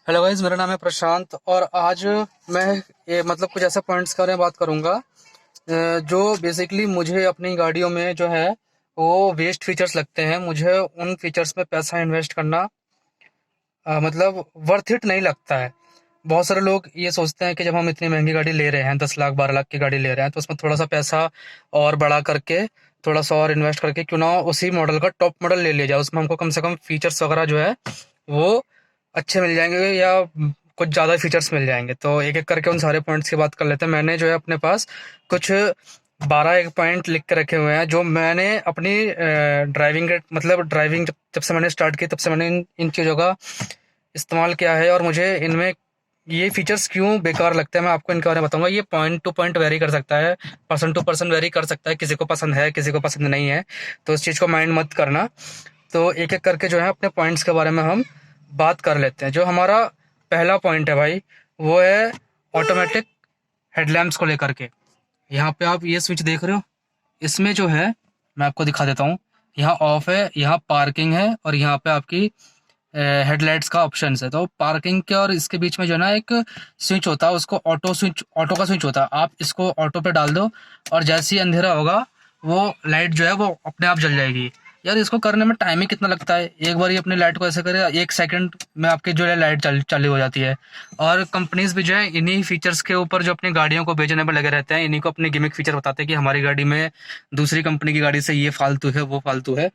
Hello guys, मेरा नाम है प्रशांत और आज मैं कुछ ऐसे पॉइंट्स के बारे में बात करूंगा जो बेसिकली मुझे अपनी गाड़ियों में जो है वो वेस्ट फीचर्स लगते हैं। मुझे उन फीचर्स में पैसा इन्वेस्ट करना वर्थ इट नहीं लगता है। बहुत सारे लोग ये सोचते हैं कि जब हम इतनी महंगी गाड़ी ले रहे हैं, 10 लाख 12 लाख की गाड़ी ले रहे हैं, तो उसमें थोड़ा सा पैसा और बढ़ा करके, थोड़ा सा और इन्वेस्ट करके क्यों ना उसी मॉडल का टॉप मॉडल ले लिया जाए। उसमें हमको कम से कम फीचर्स वगैरह जो है वो अच्छे मिल जाएंगे या कुछ ज़्यादा फीचर्स मिल जाएंगे। तो एक एक करके उन सारे पॉइंट्स की बात कर लेते हैं। मैंने जो है अपने पास कुछ 12 एक पॉइंट लिख के रखे हुए हैं जो मैंने अपनी ड्राइविंग जब से मैंने स्टार्ट की तब से मैंने इन चीज़ों का इस्तेमाल किया है और मुझे इनमें ये फीचर्स क्यों बेकार लगते हैं मैं आपको इनके बारे में बताऊंगा। ये पॉइंट टू पॉइंट वेरी कर सकता है, पर्सन टू पर्सन वेरी कर सकता है, किसी को पसंद है किसी को पसंद नहीं है, तो इस चीज़ को माइंड मत करना। तो एक एक करके जो है अपने पॉइंट्स के बारे में हम बात कर लेते हैं। जो हमारा पहला पॉइंट है भाई, वो है ऑटोमेटिक हेडलैम्प्स को लेकर के। यहाँ पे आप ये स्विच देख रहे हो, इसमें जो है मैं आपको दिखा देता हूँ। यहाँ ऑफ है, यहाँ पार्किंग है और यहाँ पे आपकी हेडलाइट्स का ऑप्शन है। तो पार्किंग के और इसके बीच में जो है ना एक स्विच होता है, उसको ऑटो स्विच, ऑटो का स्विच होता है। आप इसको ऑटो पे डाल दो और जैसे ही अंधेरा होगा वो लाइट जो है वो अपने आप जल जाएगी। यार इसको करने में टाइम ही कितना लगता है, एक बार ही अपनी लाइट को ऐसे करे 1 सेकंड में आपकी जो है लाइट चालू हो जाती है। और कंपनीज भी जो है इन्हीं फीचर्स के ऊपर जो अपनी गाड़ियों को बेचने में लगे रहते हैं, इन्हीं को अपने गिमिक फीचर बताते हैं कि हमारी गाड़ी में दूसरी कंपनी की गाड़ी से ये फालतू है वो फालतू है।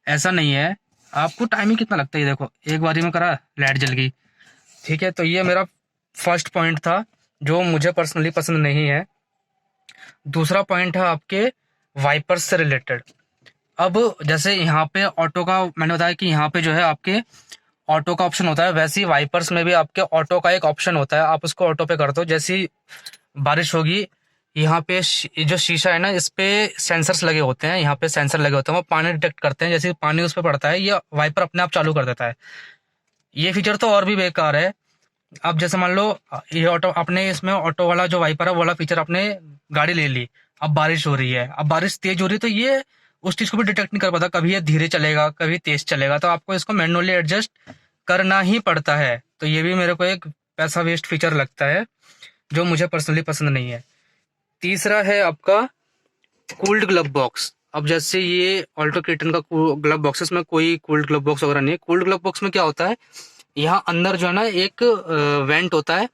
ऐसा नहीं है। आपको टाइम ही कितना लगता है, ये देखो एक बारी में करा लाइट जल गई। ठीक है, तो ये मेरा फर्स्ट पॉइंट था जो मुझे पर्सनली पसंद नहीं है। दूसरा पॉइंट है आपके वाइपर्स से रिलेटेड। अब जैसे यहाँ पे ऑटो का मैंने बताया कि यहाँ पे जो है आपके ऑटो का ऑप्शन होता है, वैसे ही वाइपर्स में भी आपके ऑटो का एक ऑप्शन होता है। आप उसको ऑटो पे कर दो, जैसे ही बारिश होगी यहाँ पे ये जो शीशा है ना, इस पे सेंसर्स लगे होते हैं, यहाँ पे सेंसर लगे होते हैं, वो पानी डिटेक्ट करते हैं। जैसे ही पानी उस पर पड़ता है ये वाइपर अपने आप चालू कर देता है। ये फीचर तो और भी बेकार है। अब जैसे मान लो ये ऑटो अपने इसमें ऑटो वाला जो वाइपर है वो वाला फीचर आपने गाड़ी ले ली, अब बारिश हो रही है, अब बारिश तेज हो रही है, तो ये उस चीज को भी डिटेक्ट नहीं कर पाता, कभी ये धीरे चलेगा कभी तेज चलेगा, तो आपको इसको मैनुअली एडजस्ट करना ही पड़ता है। तो ये भी मेरे को एक पैसा वेस्ट फीचर लगता है जो मुझे पर्सनली पसंद नहीं है। तीसरा है आपका कूल्ड ग्लव बॉक्स। अब जैसे ये ऑल्टो केटन का ग्लव बॉक्स है, इसमें कोई कूल्ड ग्लव बॉक्स वगैरह नहीं है। कूल्ड ग्लव बॉक्स में क्या होता है, यहाँ अंदर जो है ना एक वेंट होता है,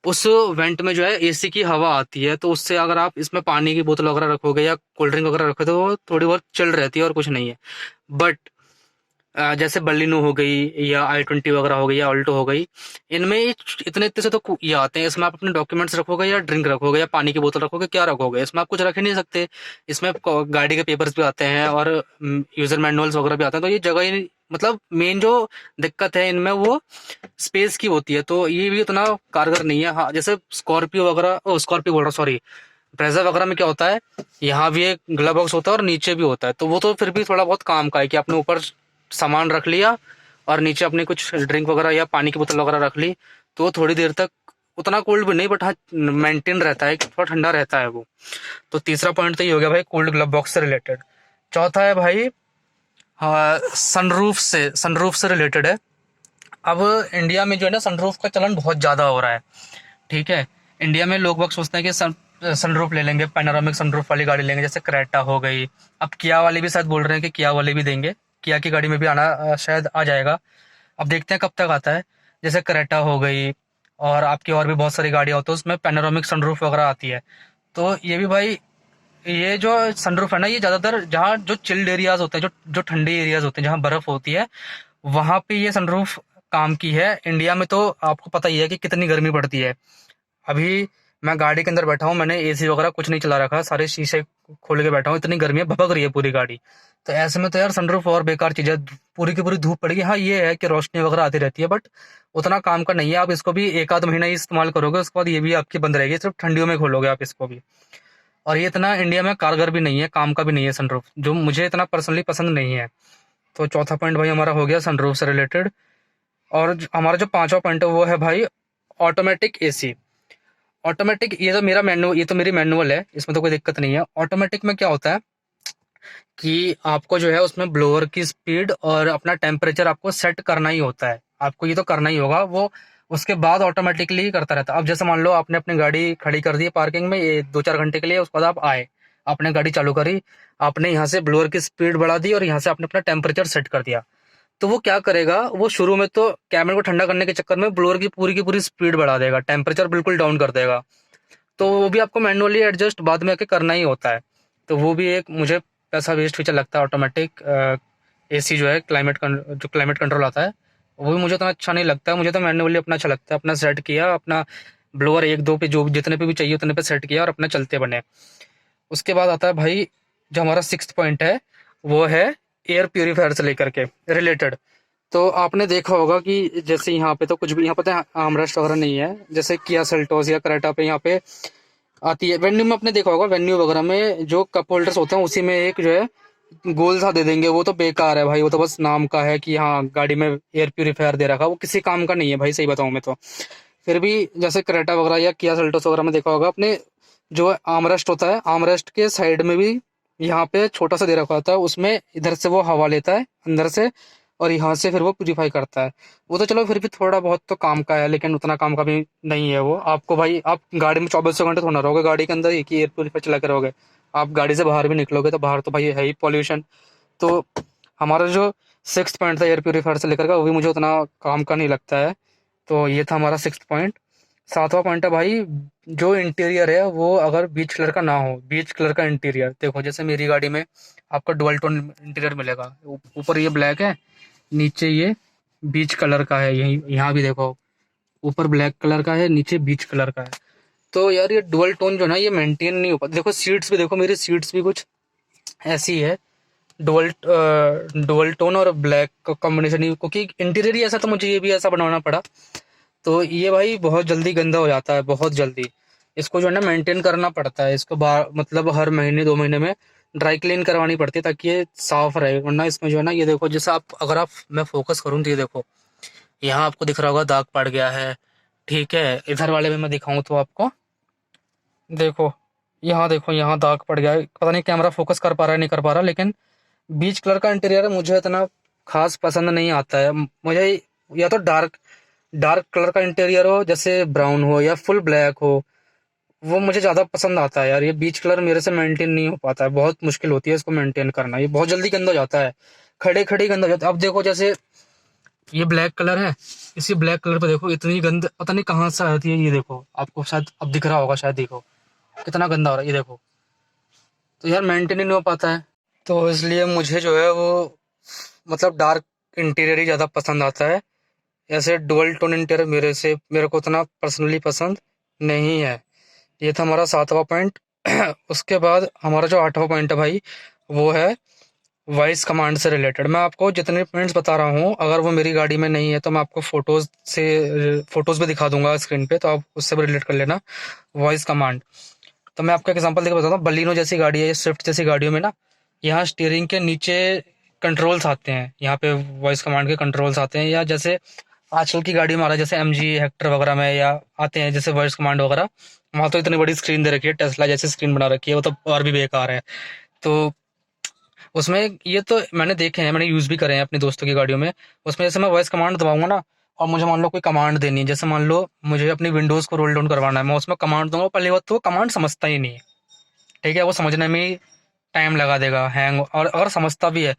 उस वेंट में जो है एसी की हवा आती है, तो उससे अगर आप इसमें पानी की बोतल वगैरह रखोगे या कोल्ड ड्रिंक वगैरह रखोगे तो वो थोड़ी बहुत चिल रहती है और कुछ नहीं है। बट जैसे बलिनो हो गई या i20 वगैरह हो गई या ऑल्टो हो गई, इनमें इतने इतने से तो ये आते हैं, इसमें आप अपने डॉक्यूमेंट्स रखोगे या ड्रिंक रखोगे या पानी की बोतल रखोगे, क्या रखोगे, इसमें आप कुछ रख ही नहीं सकते। इसमें गाड़ी के पेपर्स भी आते हैं और यूजर मैनुअल्स वगैरह भी आते हैं, तो ये जगह ही मेन जो दिक्कत है इनमें वो स्पेस की होती है, तो ये भी उतना कारगर नहीं है। हाँ, जैसे स्कॉर्पियो वगैरह, ओ स्कॉर्पियो बोल रहा, सॉरी, ब्रेजा वगैरह में क्या होता है, यहाँ भी एक ग्लव बॉक्स होता है और नीचे भी होता है, तो वो तो फिर भी थोड़ा बहुत काम का है कि आपने ऊपर सामान रख लिया और नीचे अपनी कुछ ड्रिंक वगैरह या पानी की बोतल वगैरह रख ली, तो थोड़ी देर तक उतना कोल्ड भी नहीं, बट हाँ मेंटेन रहता है, थोड़ा ठंडा रहता है वो। तो तीसरा पॉइंट तो ये हो गया भाई कोल्ड ग्लव बॉक्स से रिलेटेड। चौथा है भाई, हाँ, सनरूफ से रिलेटेड है। अब इंडिया में जो है ना सनरूफ का चलन बहुत ज़्यादा हो रहा है। ठीक है, इंडिया में लोग वक्त सोचते हैं कि सनरूफ ले लेंगे, पैनोरामिक सनरूफ वाली गाड़ी लेंगे, जैसे क्रेटा हो गई। अब किया वाले भी शायद बोल रहे हैं कि किया वाले भी देंगे, किया की गाड़ी में भी आना शायद आ जाएगा। अब देखते हैं कब तक आता है। जैसे क्रेटा हो गई और आपकी और भी बहुत सारी गाड़ियाँ होती है उसमें पैनोरामिक सनरूफ वगैरह आती है। तो ये भी भाई, ये जो सनरूफ है ना, ये ज़्यादातर जहाँ जो चिल्ड एरियाज होते हैं, जो जो ठंडे एरियाज होते हैं जहाँ बर्फ़ होती है, वहाँ पे ये सनरूफ काम की है। इंडिया में तो आपको पता ही है कि कितनी गर्मी पड़ती है। अभी मैं गाड़ी के अंदर बैठा हूँ, मैंने एसी वगैरह कुछ नहीं चला रखा, सारे शीशे खोल के बैठा हूँ, इतनी गर्मी है, भपक रही है पूरी गाड़ी। तो ऐसे में तो यार सनरूफ और बेकार चीज़ है, पूरी की पूरी धूप पड़ेगी। हाँ ये है कि रोशनी वगैरह आती रहती है, बट उतना काम का नहीं है। आप इसको भी एक आध महीना ही इस्तेमाल करोगे, उसके बाद ये भी आपकी बंद रहेगी, सिर्फ ठंडियों में खोलोगे आप इसको भी। और ये इतना इंडिया में कारगर भी नहीं है, काम का भी नहीं है सनरूफ, जो मुझे इतना पर्सनली पसंद नहीं है। तो चौथा पॉइंट भाई हमारा हो गया सनरूफ से रिलेटेड। और हमारा जो पांचवा पॉइंट है वो है भाई ऑटोमेटिक एसी। ऑटोमेटिक, ये तो मेरी मैनुअल है, इसमें तो कोई दिक्कत नहीं है। ऑटोमेटिक में क्या होता है कि आपको जो है उसमें ब्लोअर की स्पीड और अपना टेम्परेचर आपको सेट करना ही होता है। आपको ये तो करना ही होगा, वो उसके बाद ऑटोमेटिकली करता रहता है। अब जैसे मान लो आपने अपनी गाड़ी खड़ी कर दी पार्किंग में ये 2-4 घंटे के लिए, उसके बाद आप आए, आपने गाड़ी चालू करी, आपने यहाँ से ब्लोअर की स्पीड बढ़ा दी और यहाँ से आपने अपना टेम्परेचर सेट कर दिया, तो वो क्या करेगा, वो शुरू में तो कैबिन को ठंडा करने के चक्कर में ब्लोअर की पूरी स्पीड बढ़ा देगा, टेम्परेचर बिल्कुल डाउन कर देगा। तो वो भी आपको मैनुअली एडजस्ट बाद में आके करना ही होता है। तो वो भी एक मुझे पैसा वेस्ट फीचर लगता है ऑटोमेटिक एसी जो है, जो क्लाइमेट कंट्रोल आता है, वो भी मुझे उतना अच्छा नहीं लगता है। मुझे तो मैनुअली अपना अच्छा लगता है, अपना सेट किया, अपना ब्लोअर 1-2 पे जो जितने पे भी चाहिए उतने पे सेट किया और अपना चलते बने। उसके बाद आता है भाई जो हमारा सिक्स्थ पॉइंट है, वो है एयर प्यूरीफायर से लेकर के रिलेटेड। तो आपने देखा होगा कि जैसे यहाँ पे तो कुछ भी यहाँ पे आर्मरेस्ट वगैरह नहीं है, जैसे किया सेल्टोस या क्रेटा पे यहाँ पे आती है। वेन्यू में आपने देखा होगा, वेन्यू वगैरह में जो कप होल्डर्स होते हैं उसी में एक जो है गोल सा दे देंगे, वो तो बेकार है भाई, वो तो बस नाम का है कि हाँ गाड़ी में एयर प्यूरीफायर दे रखा, वो किसी काम का नहीं है भाई, सही बताऊं मैं तो। फिर भी जैसे क्रेटा वगैरह या किया सेल्टोस वगैरह में देखा होगा आपने, जो आर्मरेस्ट होता है, आर्मरेस्ट के साइड में भी यहाँ पे छोटा सा दे रखा होता है, उसमें इधर से वो हवा लेता है अंदर से और यहाँ से फिर वो प्यूरीफाई करता है। वो तो चलो फिर भी थोड़ा बहुत तो काम का है, लेकिन उतना काम का भी नहीं है वो। आपको भाई आप गाड़ी में 2400 घंटे थोड़ा रहोगे, गाड़ी के अंदर एक ही एयर प्यूरीफायर चला के रहोगे, आप गाड़ी से बाहर भी निकलोगे तो बाहर तो भाई है ही पॉल्यूशन। तो हमारा जो सिक्स्थ पॉइंट था एयर प्यूरीफायर से लेकर का, वो भी मुझे उतना काम का नहीं लगता है। तो ये था हमारा सिक्स्थ पॉइंट। सातवां पॉइंट है भाई, जो इंटीरियर है वो अगर बीच कलर का ना हो, बीच कलर का इंटीरियर। देखो जैसे मेरी गाड़ी में आपको डुअल टोन इंटीरियर मिलेगा, ऊपर ये ब्लैक है, नीचे ये बीच कलर का है, यही यहाँ भी देखो ऊपर ब्लैक कलर का है, नीचे बीच कलर का है। तो यार ये डुअल टोन जो है ना, ये मेंटेन नहीं हो पाता। देखो सीट्स भी देखो, मेरी सीट्स भी कुछ ऐसी है, डुअल डुअल टोन और ब्लैक का कॉम्बिनेशन ही, क्योंकि इंटीरियर ही ऐसा, तो मुझे ये भी ऐसा बनवाना पड़ा। तो ये भाई बहुत जल्दी गंदा हो जाता है, बहुत जल्दी। इसको जो है ना मेंटेन करना पड़ता है, इसको बार मतलब हर महीने 2 महीने में ड्राई क्लीन करवानी पड़ती है ताकि ये साफ रहे, वरना इसमें जो है ना, ये देखो जैसे आप अगर आप मैं फोकस करूँ तो ये देखो यहाँ आपको दिख रहा होगा दाग पड़ गया है, ठीक है। इधर वाले में मैं दिखाऊं तो आपको देखो, यहाँ देखो यहाँ दाग पड़ गया है, पता नहीं कैमरा फोकस कर पा रहा है नहीं कर पा रहा, लेकिन बीच कलर का इंटीरियर मुझे इतना खास पसंद नहीं आता है। मुझे या तो डार्क डार्क कलर का इंटीरियर हो, जैसे ब्राउन हो या फुल ब्लैक हो, वो मुझे ज़्यादा पसंद आता है यार। ये बीच कलर मेरे से मेंटेन नहीं हो पाता है, बहुत मुश्किल होती है इसको मेंटेन करना, ये बहुत जल्दी गंदा हो जाता है, खड़े खड़े गंदा हो जाता है। अब देखो जैसे ये ब्लैक कलर है, इसी ब्लैक कलर पे देखो इतनी गंद पता नहीं कहाँ से आती है, ये देखो आपको शायद अब दिख रहा होगा, शायद देखो कितना गंदा हो रहा है, ये देखो। तो यार मेंटेन ही नहीं हो पाता है, तो इसलिए मुझे जो है वो मतलब डार्क इंटीरियर ही ज़्यादा पसंद आता है। ऐसे डुअल टोन इंटीरियर मेरे को उतना पर्सनली पसंद नहीं है। ये था हमारा सातवां पॉइंट। उसके बाद हमारा जो आठवां पॉइंट है भाई, वो है वॉइस कमांड से रिलेटेड। मैं आपको जितने पॉइंट्स बता रहा हूँ, अगर वो मेरी गाड़ी में नहीं है तो मैं आपको फोटोज भी दिखा दूंगा स्क्रीन पे, तो आप उससे भी रिलेट कर लेना वॉइस कमांड। तो मैं आपको एग्जांपल देकर बताता हूँ, बलिनो जैसी गाड़ी है या स्विफ्ट जैसी गाड़ियों में ना, यहाँ स्टीयरिंग के नीचे कंट्रोल्स आते हैं, यहाँ पे वॉइस कमांड के कंट्रोल्स आते हैं। या जैसे आजकल की गाड़ी में आ रहा है, जैसे एमजी हेक्टर वगैरह में या आते हैं जैसे वॉइस कमांड वगैरह, वहाँ तो इतनी बड़ी स्क्रीन दे रखी है, टेस्ला जैसी स्क्रीन बना रखी है, वो तो और भी बेकार है। तो उसमें ये तो मैंने देखे हैं, मैंने यूज़ भी करे हैं अपने दोस्तों की गाड़ियों में। उसमें जैसे मैं वॉइस कमांड दबाऊंगा ना, और मुझे मान लो कोई कमांड देनी है, जैसे मान लो मुझे अपनी विंडोज़ को रोल डाउन करवाना है, मैं उसमें कमांड दूंगा, पहली बात तो वो कमांड समझता ही नहीं है, ठीक है, वो समझने में ही टाइम लगा देगा, हैंग। और अगर समझता भी है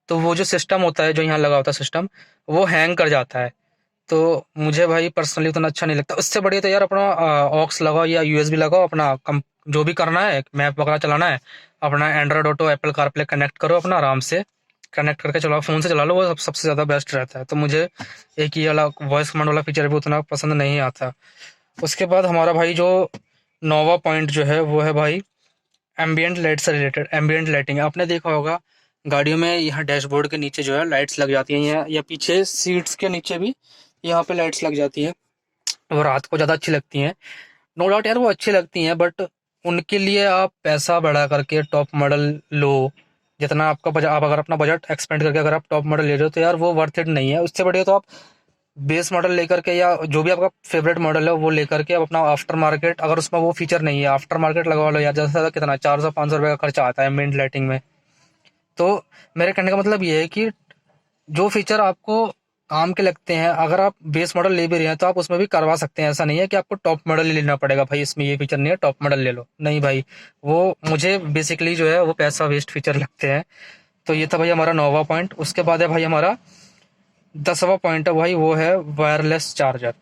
तो वो जो सिस्टम होता है, जो यहाँ लगा होता है सिस्टम, वो हैंग कर जाता है। तो मुझे भाई पर्सनली उतना अच्छा नहीं लगता। उससे बढ़िया तो यार अपना ऑक्स लगाओ या यूएसबी लगाओ, अपना जो भी करना है, मैप वगैरह चलाना है, अपना Android auto Apple CarPlay connect करो, अपना आराम से कनेक्ट करके चलाओ, फ़ोन से चला लो, वो सबसे ज़्यादा बेस्ट रहता है। तो मुझे एक ये वाला वॉइस कमांड वाला फीचर भी उतना पसंद नहीं आता। उसके बाद हमारा भाई जो नौवा पॉइंट जो है, वो है भाई एम्बियंट लाइट से रिलेटेड। एम्बियंट लाइटिंग आपने देखा होगा गाड़ियों में, यहाँ डैशबोर्ड के नीचे जो है लाइट्स लग जाती हैं, या पीछे सीट्स के नीचे भी यहाँ पे लाइट्स लग जाती हैं, वो रात को ज़्यादा अच्छी लगती हैं। नो डाउट यार वो अच्छी लगती हैं, बट उनके लिए आप पैसा बढ़ा करके टॉप मॉडल लो, जितना आपका बजट, आप अगर अपना बजट एक्सपेंड करके अगर आप टॉप मॉडल ले रहे हो तो यार वो वर्थ इट नहीं है। उससे बढ़िया तो आप बेस मॉडल लेकर के, या जो भी आपका फेवरेट मॉडल है वो लेकर के आप अपना आफ्टर मार्केट, अगर उसमें वो फीचर नहीं है, आफ्टर मार्केट लगवा लो यार। ज़्यादा से ज़्यादा कितना 400-500 रुपये का खर्चा आता है एम्बिएंट लाइटिंग में। तो मेरे कहने का मतलब ये है कि जो फीचर आपको काम के लगते हैं। अगर आप बेस मॉडल ले भी रहे हैं तो आप उसमें भी करवा सकते हैं, ऐसा नहीं है कि आपको टॉप मॉडल ही लेना पड़ेगा भाई इसमें ये फीचर नहीं है टॉप मॉडल ले लो, नहीं भाई। वो मुझे बेसिकली जो है वो पैसा वेस्ट फीचर लगते हैं। तो ये था भाई हमारा 9वां पॉइंट। उसके बाद है भाई हमारा 10वां पॉइंट है भाई, वो है वायरलेस चार्जर।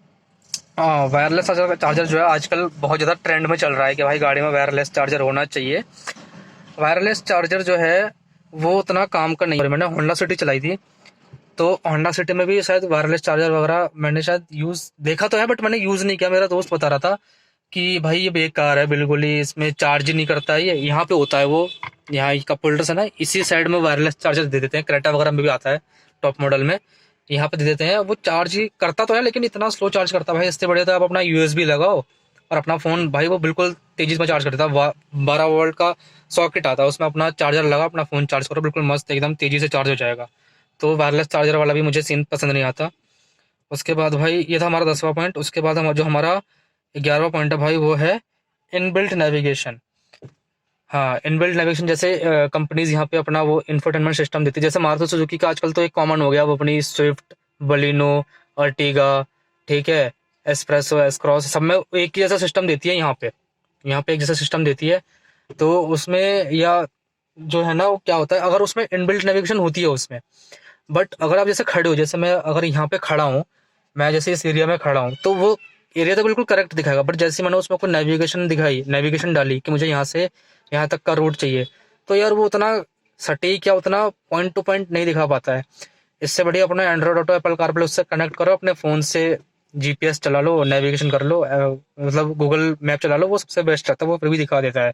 हाँ, वायरलेस चार्जर जो है आजकल बहुत ज़्यादा ट्रेंड में चल रहा है कि भाई गाड़ी में वायरलेस चार्जर होना चाहिए। वायरलेस चार्जर जो है वो उतना काम का नहीं है। मैंने होंडा सिटी चलाई थी, तो होंडा सिटी में भी शायद वायरलेस चार्जर वगैरह मैंने शायद यूज़ देखा तो है, बट मैंने यूज़ नहीं किया। मेरा दोस्त बता रहा था कि भाई ये बेकार है बिल्कुल ही, इसमें चार्ज ही नहीं करता है। ये यहाँ पे होता है वो, यहाँ कप होल्डर है ना, इसी साइड में वायरलेस चार्जर दे देते हैं। क्रेटा वगैरह में भी आता है टॉप मॉडल में, यहाँ पे दे देते हैं। वो चार्ज ही करता तो है लेकिन इतना स्लो चार्ज करता है भाई। इससे बढ़िया तो आप अपना यूएसबी लगाओ और अपना फ़ोन भाई वो बिल्कुल तेजी में चार्ज करता है। 12 वोल्ट का सॉकेट आता है, उसमें अपना चार्जर लगा, अपना फ़ोन चार्ज करो, बिल्कुल मस्त एकदम तेज़ी से चार्ज हो जाएगा। तो वायरलेस चार्जर वाला भी मुझे सीन पसंद नहीं आता। उसके बाद भाई ये था हमारा 10वां पॉइंट। उसके बाद जो हमारा 11वां पॉइंट है भाई, वो है इनबिल्ट नेविगेशन। हाँ, इनबिल्ट नेविगेशन जैसे कंपनीज यहाँ पे अपना वो इंफोटेनमेंट सिस्टम देती है। जैसे मारुति सुजुकी का आजकल तो एक कॉमन हो गया, वो अपनी स्विफ्ट, बलिनो, अर्टिगा, ठीक है, एस्प्रेसो, एस क्रॉस, सब में एक ही जैसा सिस्टम देती है। यहाँ पे एक जैसा सिस्टम देती है। तो उसमें या जो है ना वो क्या होता है, अगर उसमें इनबिल्ट नेविगेशन होती है उसमें, बट अगर आप जैसे खड़े हो, जैसे मैं अगर यहाँ पे खड़ा हूँ, मैं जैसे इस एरिया में खड़ा हूँ, तो वो एरिया तो बिल्कुल करेक्ट दिखाएगा। बट जैसे मैंने उसमें कोई नेविगेशन दिखाई, नेविगेशन डाली कि मुझे यहाँ से यहाँ तक का रूट चाहिए, तो यार वो उतना सटीक या उतना पॉइंट टू पॉइंट नहीं दिखा पाता है। इससे बढ़िया अपना एंड्रॉइड ऑटो, एप्पल कारप्ले उससे कनेक्ट करो, अपने फ़ोन से जीपीएस चला लो, नेविगेशन कर लो, मतलब गूगल मैप चला लो, वो सबसे बेस्ट रहता है, वो फिर भी दिखा देता है।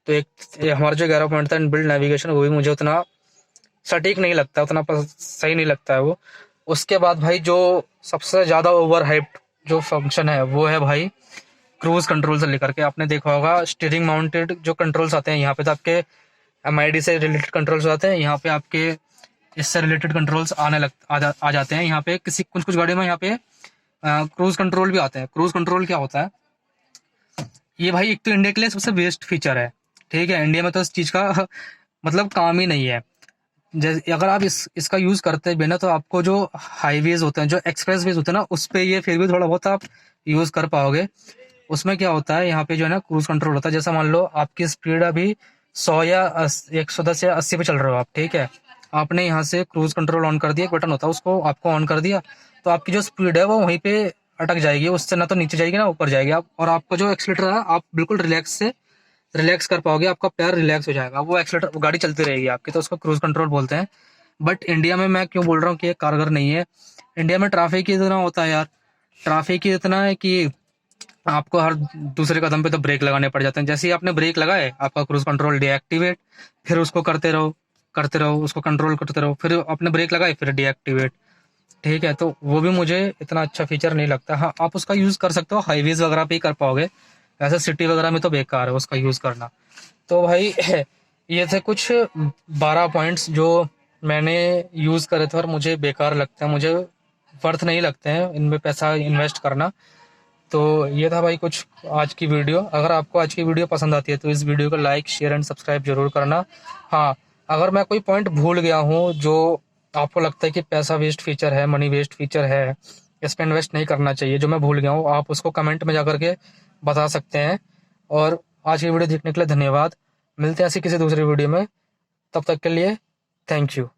तो एक ये हमारा जो 11 पॉइंट था इनबिल्ट नेविगेशन, वो भी मुझे उतना सटीक नहीं लगता, उतना सही नहीं लगता है वो। उसके बाद भाई जो सबसे ज़्यादा ओवर हाइप्ड जो फंक्शन है वो है भाई क्रूज कंट्रोल से लेकर के। आपने देखा होगा स्टीयरिंग माउंटेड जो कंट्रोल्स आते हैं, यहाँ पे तो आपके एमआईडी से रिलेटेड कंट्रोल्स आते हैं, यहाँ पे आपके इससे रिलेटेड कंट्रोल्स आ जाते हैं। यहाँ पे किसी कुछ कुछ गाड़ियों में यहाँ पे क्रूज कंट्रोल भी आते हैं। क्रूज कंट्रोल क्या होता है, ये भाई एक तो इंडिया के लिए सबसे बेस्ट फीचर है, ठीक है। इंडिया में तो इस चीज़ का मतलब काम ही नहीं है। जैसे अगर आप इसका यूज़ करते भी ना, तो आपको जो हाईवेज होते हैं, जो एक्सप्रेस वेज होते हैं ना, उस पे ये फिर भी थोड़ा बहुत आप यूज़ कर पाओगे। उसमें क्या होता है, यहाँ पे जो है ना क्रूज कंट्रोल होता है। जैसा मान लो आपकी स्पीड अभी 100 या 110 या 80 पे चल रहे हो आप, ठीक है। आपने यहाँ से क्रूज कंट्रोल ऑन कर दिया, एक बटन होता है, उसको आपको ऑन कर दिया, तो आपकी जो स्पीड है वो वहीं पे अटक जाएगी, उससे ना तो नीचे जाएगी ना ऊपर जाएगी आप। और आपका जो एक्सीलेटर है, आप बिल्कुल रिलैक्स कर पाओगे, आपका पैर रिलैक्स हो जाएगा, वो एक्सीलेटर, वो गाड़ी चलती रहेगी आपकी, तो उसको क्रूज कंट्रोल बोलते हैं। बट इंडिया में मैं क्यों बोल रहा हूँ कि ये कारगर नहीं है, इंडिया में ट्रैफिक ही इतना होता है यार। ट्रैफिक ही इतना है कि आपको हर दूसरे कदम पे तो ब्रेक लगाने पड़ जाते हैं। जैसे ही आपने ब्रेक लगाए, आपका क्रूज कंट्रोल डीएक्टिवेट, फिर उसको करते रहो, उसको कंट्रोल करते रहो, फिर आपने ब्रेक लगाए, फिर डीएक्टिवेट, ठीक है। तो वो भी मुझे इतना अच्छा फीचर नहीं लगता। हाँ, आप उसका यूज़ कर सकते हो, हाईवेज वगैरह पे ही कर पाओगे, ऐसे सिटी वगैरह में तो बेकार है उसका यूज़ करना। तो भाई ये थे कुछ 12 पॉइंट्स जो मैंने यूज़ करे थे और मुझे बेकार लगते हैं, मुझे वर्थ नहीं लगते हैं इनमें पैसा इन्वेस्ट करना। तो ये था भाई कुछ आज की वीडियो। अगर आपको आज की वीडियो पसंद आती है तो इस वीडियो को लाइक, शेयर एंड सब्सक्राइब जरूर करना। हाँ, अगर मैं कोई पॉइंट भूल गया हूँ जो आपको लगता है कि पैसा वेस्ट फीचर है, मनी वेस्ट फीचर है, इस पर इन्वेस्ट नहीं करना चाहिए, जो मैं भूल गया हूँ, आप उसको कमेंट में जाकर के बता सकते हैं। और आज की वीडियो देखने के लिए धन्यवाद। मिलते हैं ऐसी किसी दूसरी वीडियो में, तब तक के लिए थैंक यू।